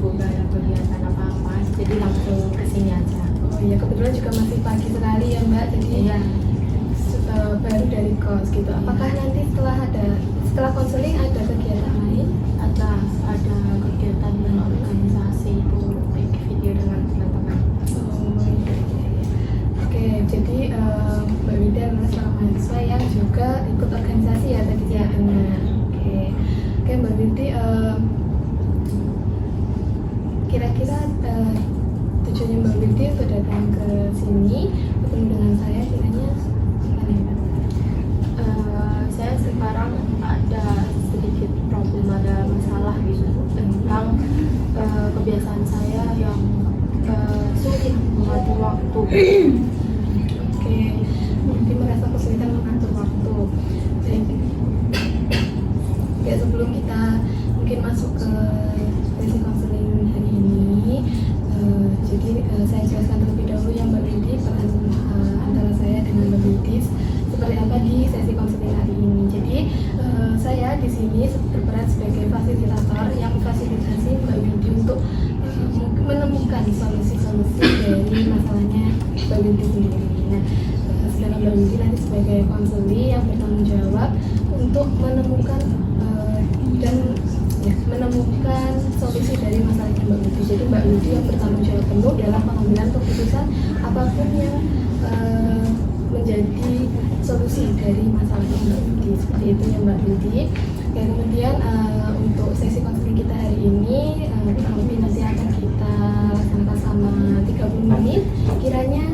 Bu, gak ada kegiatan apa-apa, jadi langsung kesini aja. Oh iya, kebetulan juga masih pagi sekali ya Mbak, jadi Iya. Baru dari kos gitu. Apakah nanti setelah konseling ada kegiatan lain? Ada kegiatan dan organisasi itu, bikin video dengan teman-teman. Oh iya. Oke, jadi Mbak Wida adalah seorang mahasiswa yang juga ikut organisasi ya tadi ya. Oke Mbak Widi, kira-kira tujuannya Mbak Widi untuk datang ke sini bertemu dengan saya kiranya gimana ya Mbak? Saya sekarang ada sedikit problem, ada masalah gitu tentang kebiasaan saya yang sulit mengatur waktu. Oke, berarti merasa kesulitan mengatur waktu. Ya, sebelum kita mungkin masuk ke sesi konseling hari ini, jadi saya jelaskan terlebih dahulu yang Mbak Widi, peran antara saya dengan Mbak Widi seperti apa di sesi konseling hari ini. Jadi saya di sini berperan sebagai fasilitator yang memfasilitasi Mbak Widi untuk menemukan solusi-solusi dari masalahnya Mbak Widi sendiri. Nah, sedangkan Mbak Widi nanti sebagai konseling yang bertanggung jawab untuk menemukan menemukan solusi dari masalahnya Mbak Widi. Jadi Mbak Widi yang bertanggung jawab penuh dalam pengambilan keputusan apapun yang menjadi solusi dari masalahnya Mbak Widi. Seperti itu ya Mbak Widi. Dan kemudian untuk sesi konseling kita hari ini kurang lebih nanti akan kita laksanakan selama 30 menit. Kiranya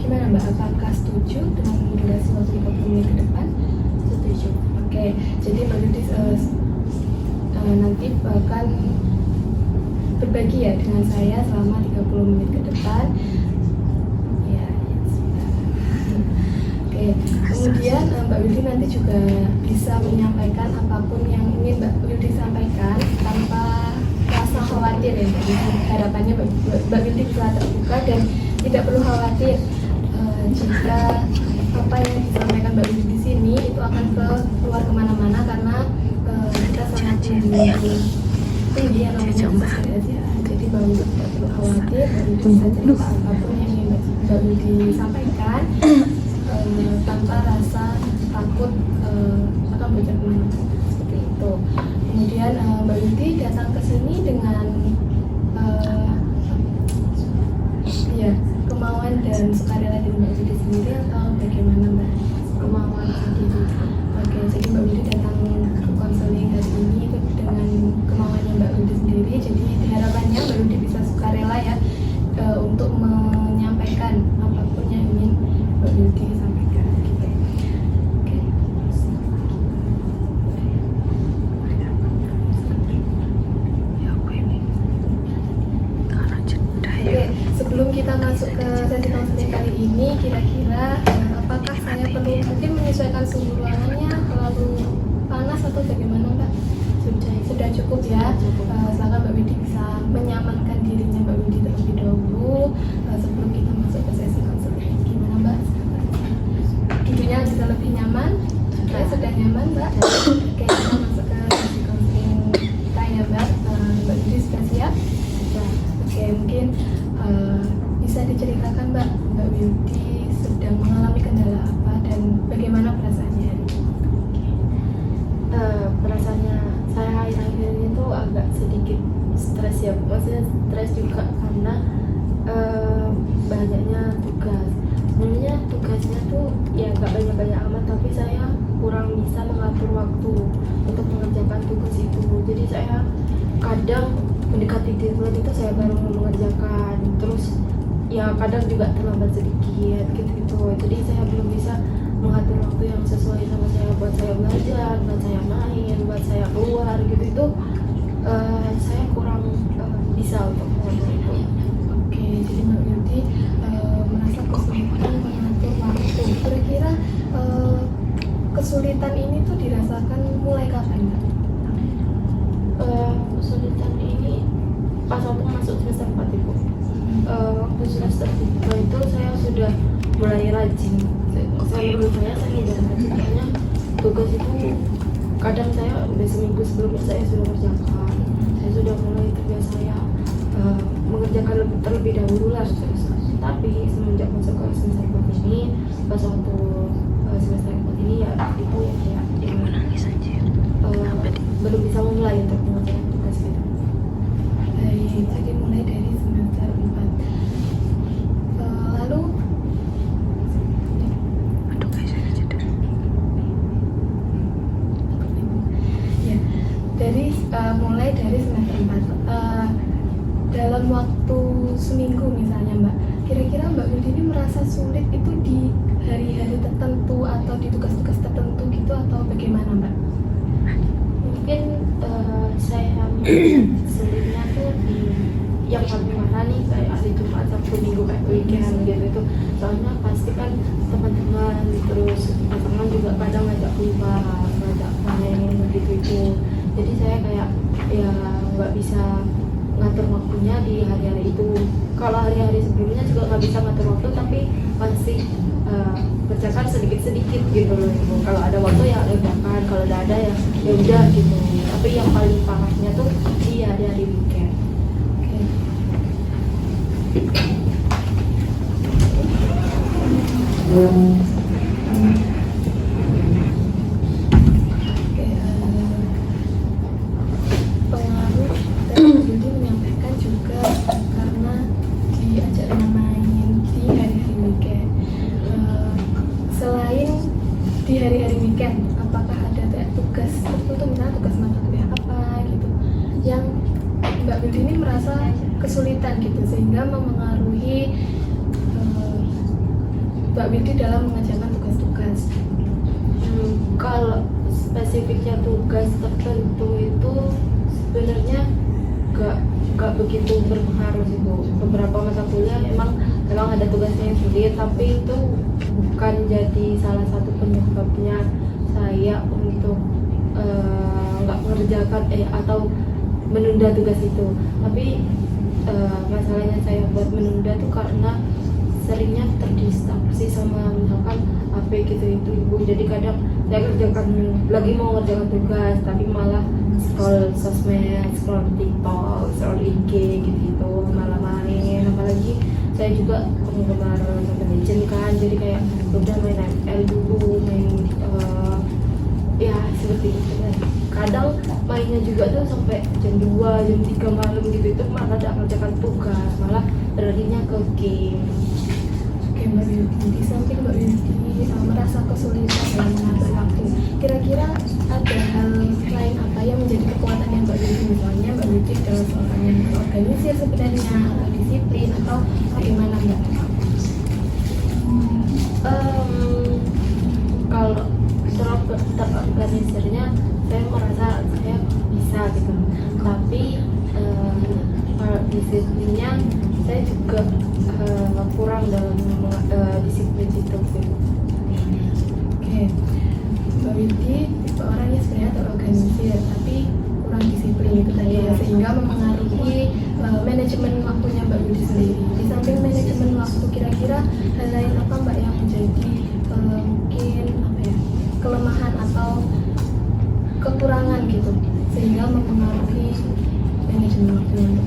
gimana Mbak? Apakah setuju dengan durasi waktu 30 menit ke depan? Setuju. Oke, jadi Mbak Widi nanti akan berbagi ya dengan saya selama 30 menit ke depan. Ya, sebentar. Oke, kemudian Mbak Widi nanti juga bisa menyampaikan apapun yang ingin Mbak Widi sampaikan tanpa rasa khawatir ya. Jadi harapannya Mbak Widi bisa terbuka dan tidak perlu khawatir jika apa yang disampaikan Mbak Widi di sini itu akan keluar kemana-mana, karena kita sangat tinggi yang namanya aja. Jadi Mbak Widi tidak perlu khawatir, Mbak Widi bisa cerita apapun yang ingin Mbak Widi sampaikan tanpa rasa takut akan bocor kemana-mana, seperti itu. Kemudian Mbak Widi datang ke sini dengan kemauan dan sukarela dari Mbak Widi sendiri atau bagaimana Mbak? Kemauan sendiri. Oke, jadi Mbak Widi datang ke konseling hari ini itu dengan kemauannya Mbak Widi sendiri. Jadi harapannya Mbak Widi bisa sukarela ya untuk menyampaikan apapun yang ingin Mbak Widi sampaikan. Gitu. Oke. Oke, sebelum kita masuk ke sesi konseling kali ini, kira-kira apakah saya perlu mungkin menyesuaikan suhu ruangannya, terlalu panas atau bagaimana Mbak? Sudah cukup ya. Silakan Mbak Widi bisa menyamankan dirinya Mbak Widi terlebih dahulu sebelum kita masuk ke sesi konseling. Gimana Mbak? Duduknya bisa lebih nyaman? Oke, sudah nyaman Mbak? Oke, kita masuk ke sesi konseling kita ya Mbak. Mbak Widi sudah siap? Oke, mungkin bisa diceritakan Mbak Widi sedang mengalami kendala apa dan bagaimana perasaannya hari ini? Perasaannya saya akhir-akhir ini tuh agak sedikit stres ya, maksudnya stres juga karena banyaknya tugas. Sebenarnya tugasnya tuh ya gak banyak-banyak amat, tapi saya kurang bisa mengatur waktu untuk mengerjakan tugas itu. Jadi saya kadang mendekati deadline itu saya baru mengerjakan, terus ya kadang juga terlambat sedikit gitu. Jadi saya belum bisa mengatur waktu yang sesuai sama saya, buat saya belajar, buat saya main, buat saya keluar gitu. Itu saya kurang bisa untuk mengatur itu. Oke, jadi Mbak Widi merasa kesulitan mengatur waktu. Kira-kira kesulitan ini tuh dirasakan mulai kapan Mbak? Kesulitan ini pas waktu masuk semester 4 Ibu. Waktu semester 3 itu saya sudah mulai rajin. Menurut saya udah rajin, karena tugas itu kadang saya udah seminggu sebelumnya saya sudah kerjakan. saya sudah mulai terbiasa ya mengerjakan terlebih dahulu lah terus. Tapi semenjak masuk ke semester 4 ini, pas waktu semester 4 ini ya itu ya kayak belum bisa mulai untuk mengerjakan tugas gitu. Baik, jadi mulai dari semester 4. Lalu ya, mulai dari semester 4 dalam waktu seminggu misalnya Mbak, kira-kira Mbak Windy ini merasa sulit itu di hari-hari tertentu atau di tugas-tugas tertentu gitu atau bagaimana Mbak? Mungkin saya sulitnya tuh di yang paling mana nih kayak hari Jumat Sabtu Minggu kayak weekend gitu itu, soalnya pasti kan teman-teman terus pasangan juga kadang ngajak keluar, ngajak main gitu itu, jadi saya kayak ya nggak bisa ngatur waktunya di hari-hari itu. Kalau hari-hari sebelumnya juga nggak bisa ngatur waktu, tapi masih kerjakan sedikit-sedikit gitu loh. Kalau ada waktu ya kerjakan, kalau udah ada ya udah gitu. Tapi yang paling parahnya tuh di hari-hari weekend. Pengaruh dan Windy menyampaikan juga karena diajak main di hari-hari weekend. Selain di hari-hari weekend, apakah ada kayak tugas tertentu, misalnya tugas mata kuliah apa gitu yang Mbak Windy ini merasa kesulitan gitu sehingga memengaruhi Mbak Windy dalam mengerjakan tugas-tugas? Kalau spesifiknya tugas tertentu itu sebenarnya gak begitu berpengaruh sih Bu. Beberapa mata kuliah memang ada tugasnya sendiri, tapi itu bukan jadi salah satu penyebabnya saya untuk nggak mengerjakan atau menunda tugas itu. Tapi masalahnya saya buat menunda tuh karena seringnya terdistraksi sama misalkan HP gitu itu Ibu. Jadi kadang saya kerjakan lagi mau ngerjakan tugas tapi malah scroll sosmed, scroll TikTok, scroll IG gitu, malah main. Apalagi saya juga penggemar Mobile Legends kan, jadi kayak udah main ML dulu, main ya seperti itu kan. Kadang mainnya juga tuh sampai jam 2, jam 3 malam gitu, itu malah tidak mengerjakan tugas, malah berlarinya ke game. Oke Mbak Windy, di samping Mbak Windy merasa kesulitan dalam mengatur waktu, kira-kira ada hal lain apa yang menjadi kekuatannya Mbak Windy? Misalnya Mbak Windy adalah seorang yang terorganisir sebenarnya, atau disiplin, atau bagaimana Mbak? Kalau terorganisirnya saya merasa saya bisa gitu, tapi kalau disiplinnya saya juga kurang dalam disiplin itu gitu. Oke, Mbak Windy tipe orang yang sebenarnya terorganisir tapi kurang disiplin itu tadi ya, sehingga memengaruhi manajemen waktunya Mbak Windy sendiri. Di samping manajemen waktu, kira-kira hal lain apa Mbak yang menjadi mungkin kelemahan atau kekurangan gitu sehingga mempengaruhi manajemen waktu Mbak?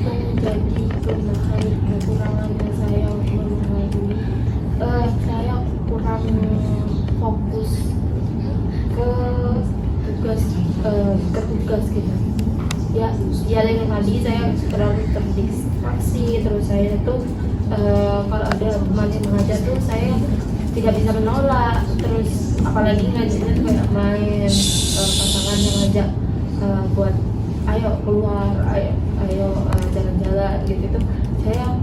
Menjadi kelemahan kekurangannya saya mengenai saya kurang fokus ke tugas gitu ya yang tadi saya terlalu terdistraksi, terus saya tuh kalau ada teman yang mengajar tuh saya tidak bisa menolak, terus apalagi ngajarnya tuh kayak main, pasangan yang ngajak buat ayo keluar, ayo jalan-jalan gitu tuh saya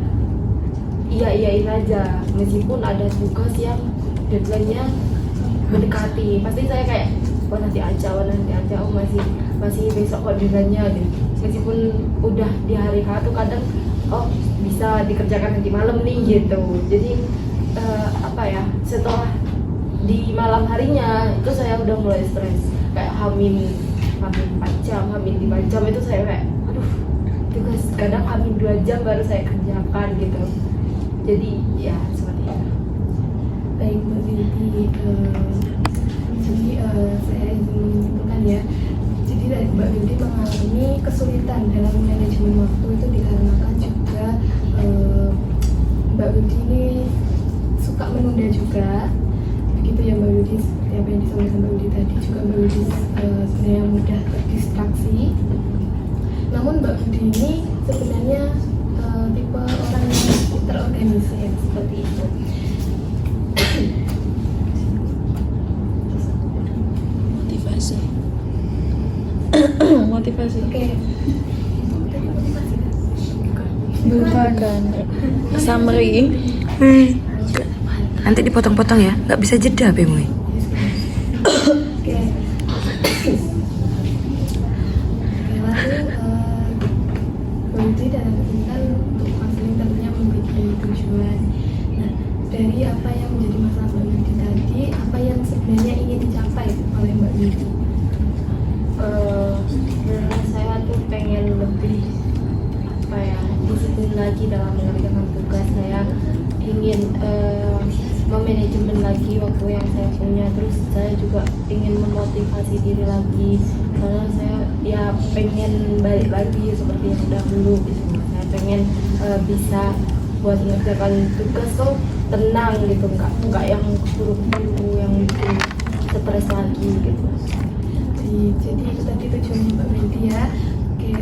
iyain aja meskipun ada tugas yang deadline-nya mendekati, pasti saya kayak nanti aja oh masih besok kok deadline-nya gitu. Meskipun udah di hari H tuh kadang bisa dikerjakan nanti malam nih gitu. Jadi setelah di malam harinya itu saya udah mulai stres, kayak hamin 4 jam, hamin 5 jam itu saya kayak aduh tugas kadang hamin 2 jam baru saya kerjakan gitu. Jadi ya seperti itu. Baik Mbak Windy, jadi saya tertunda juga. Begitu ya Mbak Yudi, seperti apa yang disampaikan Mbak Yudi tadi juga Mbak Yudi sebenarnya mudah terdistraksi. Namun Mbak Yudi ini sebenarnya tipe orang yang terorganisir seperti itu. Motivasi. Oke. Tadi motivasi kan? Bukan. Summary. Nanti dipotong-potong ya, nggak bisa jeda Bemoy. Oke. Lalu Budi dan Intan untuk konseling tentunya memiliki tujuan. Nah, dari apa yang menjadi masalah Mbak Yudi tadi, apa yang sebenarnya ingin dicapai oleh Mbak Yudi? Sebenarnya saya tuh pengen lebih disiplin lagi dalam mengerjakan tugas. Saya ingin memanajemen lagi waktu yang saya punya, terus saya juga ingin memotivasi diri lagi karena saya ya pengen balik lagi seperti yang dahulu gitu. Saya pengen bisa buat mengerjakan tugas tuh tenang gitu, nggak yang buru-buru yang bikin stres lagi gitu. Jadi itu tadi tujuannya Mbak Yudi ya. Oke,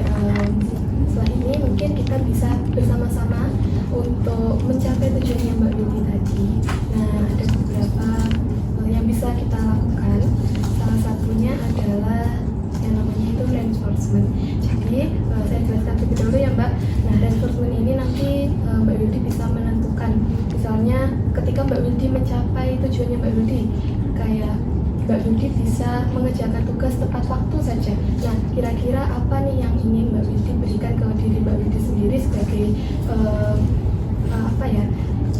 setelah ini mungkin kita bisa bersama-sama untuk mencapai tujuannya Mbak Yudi tadi. Nah, ada beberapa yang bisa kita lakukan. Salah satunya adalah yang namanya itu reinforcement. Jadi saya jelaskan terlebih dahulu ya Mbak. Nah, reinforcement ini nanti Mbak Yudi bisa menentukan. Misalnya ketika Mbak Yudi mencapai tujuannya Mbak Yudi, kayak Mbak Yudi bisa mengerjakan tugas tepat waktu saja. Nah, kira-kira apa nih yang ingin Mbak Yudi berikan ke diri Mbak Yudi sendiri sebagai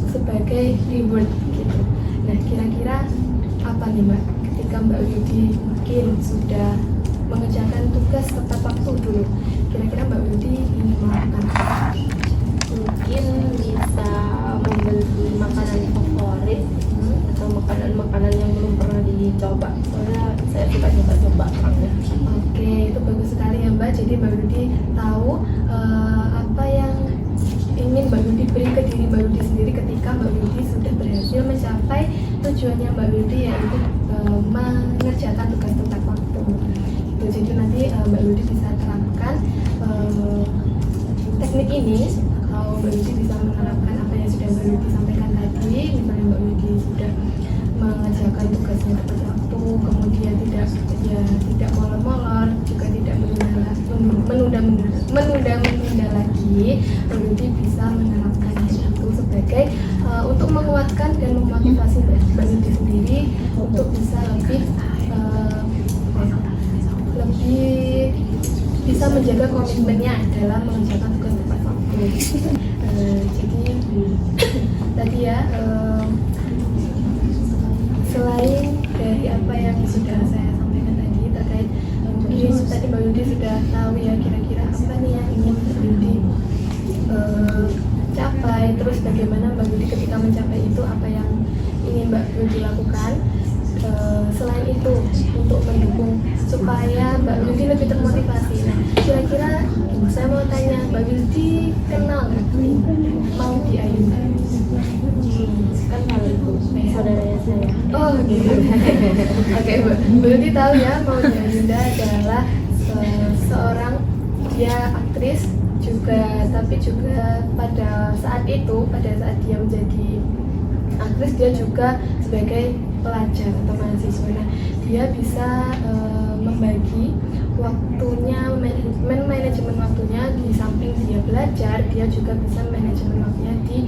sebagai reward gitu. Nah, kira-kira apa nih Mbak? Ketika Mbak Yudi mungkin sudah mengerjakan tugas tepat waktu dulu, kira-kira Mbak Yudi ingin melakukan apa? Mungkin bisa membeli makanan favorit atau makanan-makanan yang belum pernah dicoba, soalnya saya suka coba-coba orangnya. Oke, itu bagus sekali ya Mbak. Jadi Mbak Yudi tahu apa yang ingin Mbak Yudi beri ke diri Mbak Yudi sendiri ketika Mbak Yudi sudah berhasil mencapai tujuannya Mbak Yudi, yaitu mengerjakan tugas tepat waktu. Itu jadi nanti Mbak Yudi bisa terapkan teknik ini, atau Mbak Yudi bisa menerapkan apa yang sudah Mbak Yudi sampaikan tadi. Misalnya Mbak Yudi sudah mengerjakan tugasnya tepat waktu, kemudian tidak molor-molor, juga tidak menunda lagi. Mbak Yudi bisa menerapkan itu sebagai untuk menguatkan dan memotivasi Mbak Yudi sendiri untuk bisa lebih bisa menjaga komitmennya dalam mengerjakan tugas tepat waktu. Jadi tadi ya, selain dari apa yang sudah saya sampaikan tadi terkait ini, tadi Mbak Yudi sudah tahu ya kira-kira apa nih yang ingin Mbak Yudi capai, terus bagaimana Mbak Yudi ketika mencapai itu apa yang ingin Mbak Yudi lakukan. Selain itu, untuk mendukung supaya Mbak Yudi lebih termotivasi. Nah, kira-kira saya mau tanya, Mbak Yudi kenal nggak Maudy Ayunda? Kenal itu saudaranya saya. Oh gitu. Oke, Mbak Yudi tahu ya, Maudy Ayunda adalah seorang, dia aktris juga, tapi juga pada saat dia menjadi aktris, dia juga sebagai pelajar atau mahasiswa. Nah, dia bisa membagi waktunya, manajemen waktunya. Di samping dia belajar, dia juga bisa manajemen waktunya di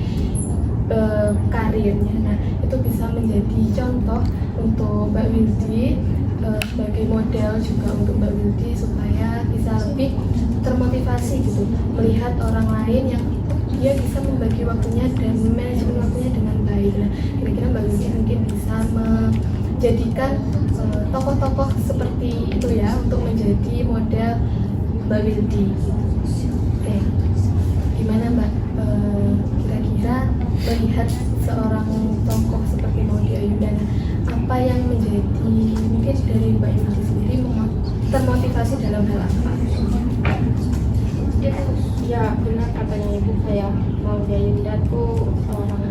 karirnya. Nah, itu bisa menjadi contoh untuk Mbak Yudi, sebagai model juga untuk Mbak Yudi supaya bisa lebih termotivasi gitu, melihat orang lain yang dia bisa membagi waktunya dan manajemen waktunya dengan baik. Nah, kira-kira Mbak Yudi mungkin bisa menjadikan tokoh-tokoh seperti itu ya untuk menjadi model Mbak Yudi. Oke, gimana Mbak? Kira-kira melihat seorang tokoh seperti Maudy Ayunda, apa yang menjadi mungkin dari Mbak Yudi sendiri termotivasi dalam hal apa? Ya benar katanya ibu, kayak Maudy Ayunda tuh seorang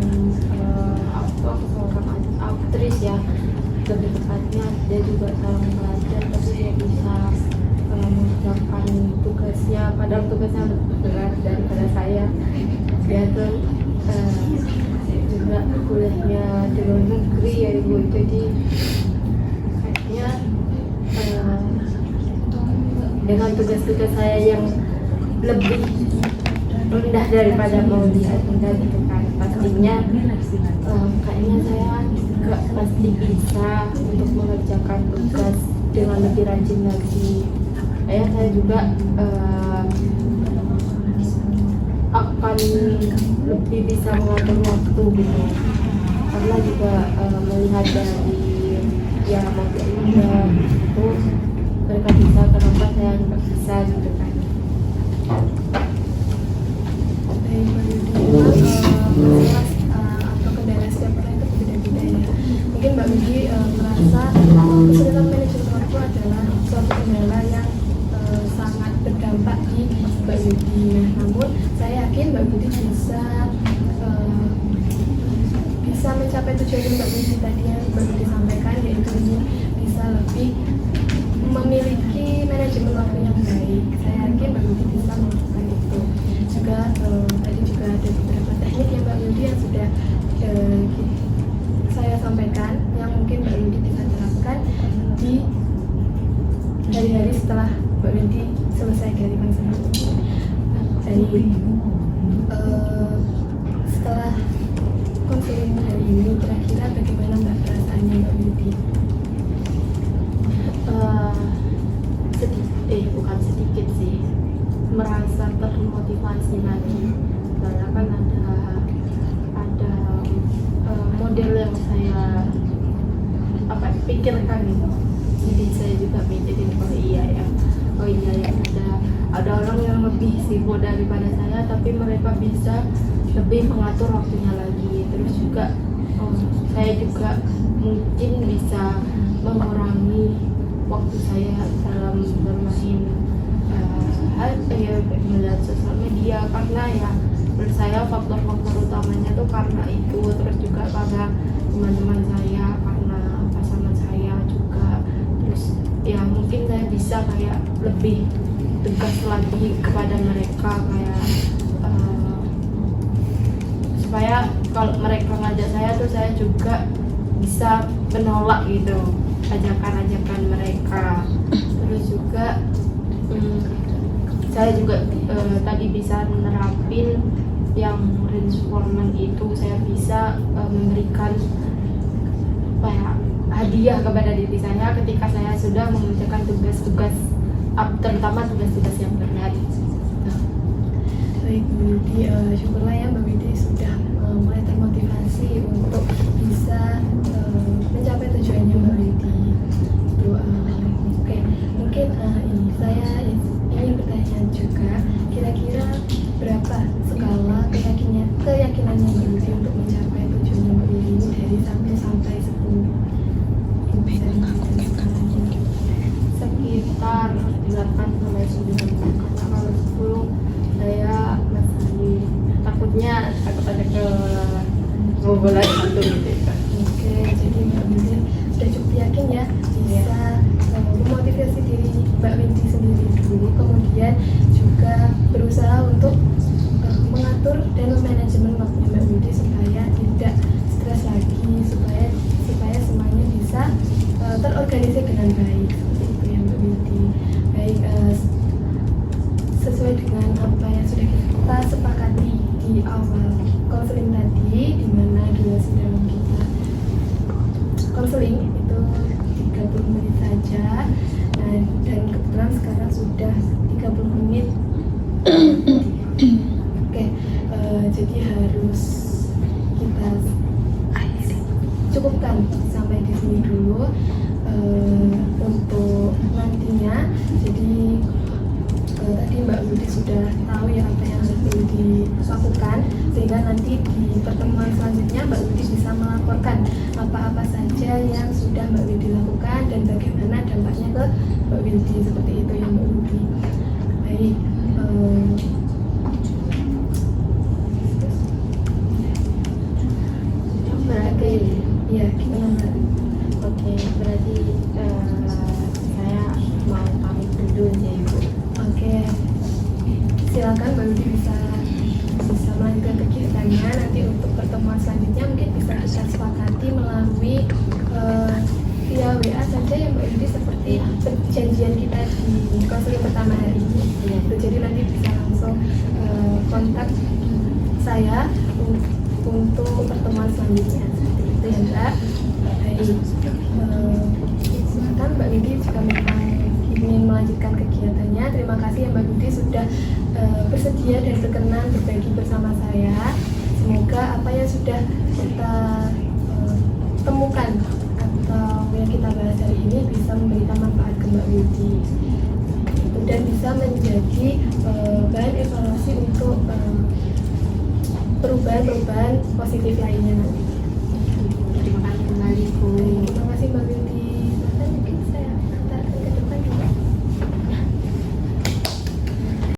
kadang tugasnya lebih berat daripada saya. Dia tuh juga kuliahnya di luar negeri ya ibu, jadi kayaknya dengan tugas-tugas saya yang lebih rendah daripada mau dia rendah gitu kan, pastinya kayaknya saya nggak pasti bisa untuk mengerjakan tugas dengan lebih rajin lagi. Saya juga akan lebih bisa mengatur waktu gitu, karena juga melihat dari ya mobilnya terus mereka bisa, kenapa saya nggak bisa gitu kan. Atau kendala setiap orang itu berbeda-beda ya. Mungkin Mbak Widi merasa kesulitan manajemen waktu adalah suatu kendala yang sangat berdampak di Mbak Widi. Namun saya yakin Mbak Widi bisa mencapai tujuan Mbak Widi tadi yang Mbak Widi sampaikan, yaitu ingin bisa lebih memiliki manajemen waktu yang baik. Saya yakin Mbak Widi bisa melakukan itu. Juga tadi juga ada beberapa teknik yang Mbak Widi yang sudah saya sampaikan, yang mungkin Mbak Widi bisa terapkan di hari-hari setelah Mbak Widi selesai dari konseling. Jadi setelah konseling hari ini, kira-kira bagaimana Mbak perasaannya Mbak Widi? Bukan sedikit sih, merasa termotivasi lagi, karena kan ada model yang saya pikirkan gitu. Jadi saya juga mikirin oh iya ya ada orang yang lebih sibuk daripada saya, tapi mereka bisa lebih mengatur waktunya lagi. Terus juga saya juga mungkin bisa mengurangi waktu saya dalam bermain melihat sosial media, karena ya menurut saya faktor-faktor utamanya tuh karena itu. Terus juga karena teman-teman saya, karena pasangan saya juga. Terus ya mungkin saya bisa kayak lebih tegas lagi kepada mereka, kayak supaya kalau mereka ngajak saya tuh saya juga bisa menolak gitu ajakan-ajakan mereka. Terus juga saya juga tadi bisa menerapin yang reinforcement itu. Saya bisa memberikan hadiah kepada diri saya ketika saya sudah mengerjakan tugas-tugas, terutama tugas-tugas yang berat. Baik Bu Widi, syukurlah ya Mbak Widi sudah mulai termotivasi untuk bisa mencapai tujuannya Mbak Widi. Oke, mungkin ini saya ingin bertanya juga, kira-kira berapa skala keyakinannya Mbak Widi untuk mencapai tujuannya Mbak Widi ini dari 1 sampai 10? Sekitar 8 sampai 9, karena kalau 10 saya masih takutnya ada kebobolan satu gitu kan. Oke, jadi Mbak Widi sudah cukup yakin ya bisa memotivasi diri Mbak Widi sendiri dulu, kemudian juga berusaha untuk mengatur dan memanajemen waktunya Mbak Widi supaya tidak stres lagi, supaya semuanya bisa terorganisir dengan baik. Seperti itu ya Mbak Widi. Baik, sesuai dengan apa yang sudah kita sepakati di awal konseling tadi, di mana durasi dalam kita konseling itu 30 menit saja. Nah, dan kebetulan sekarang sudah 30 menit. Oke, jadi harus kita cukupkan sampai di sini dulu untuk nantinya. Jadi tadi Mbak Widi sudah tahu ya apa yang harus dilakukan, sehingga nanti di pertemuan selanjutnya Mbak Widi bisa melaporkan apa-apa saja yang sudah Mbak Widi lakukan dan bagaimana dampaknya ke Mbak Widi. Seperti itu ya Mbak Widi. Baik, Berarti ya gimana Mbak? oke, berarti saya mau pamit dulu ya Ibu. Oke, silakan Mbak Widi bisa melanjutkan kegiatannya. Nanti untuk pertemuan selanjutnya mungkin bisa kita sepakati melalui via WA saja ya Mbak Widi, seperti perjanjian kita di konseling pertama hari ini. Jadi nanti bisa langsung kontak saya untuk pertemuan selanjutnya. Itu ya Mbak. Baik. Silakan Mbak Widi jika memang ingin melanjutkan kegiatannya. Terima kasih ya Mbak Widi sudah bersedia dan berkenan berbagi bersama saya. Semoga apa yang sudah kita temukan atau yang kita bahas hari ini bisa memberikan manfaat ke Mbak Widi dan bisa menjadi bahan evaluasi untuk perubahan-perubahan positif lainnya nanti.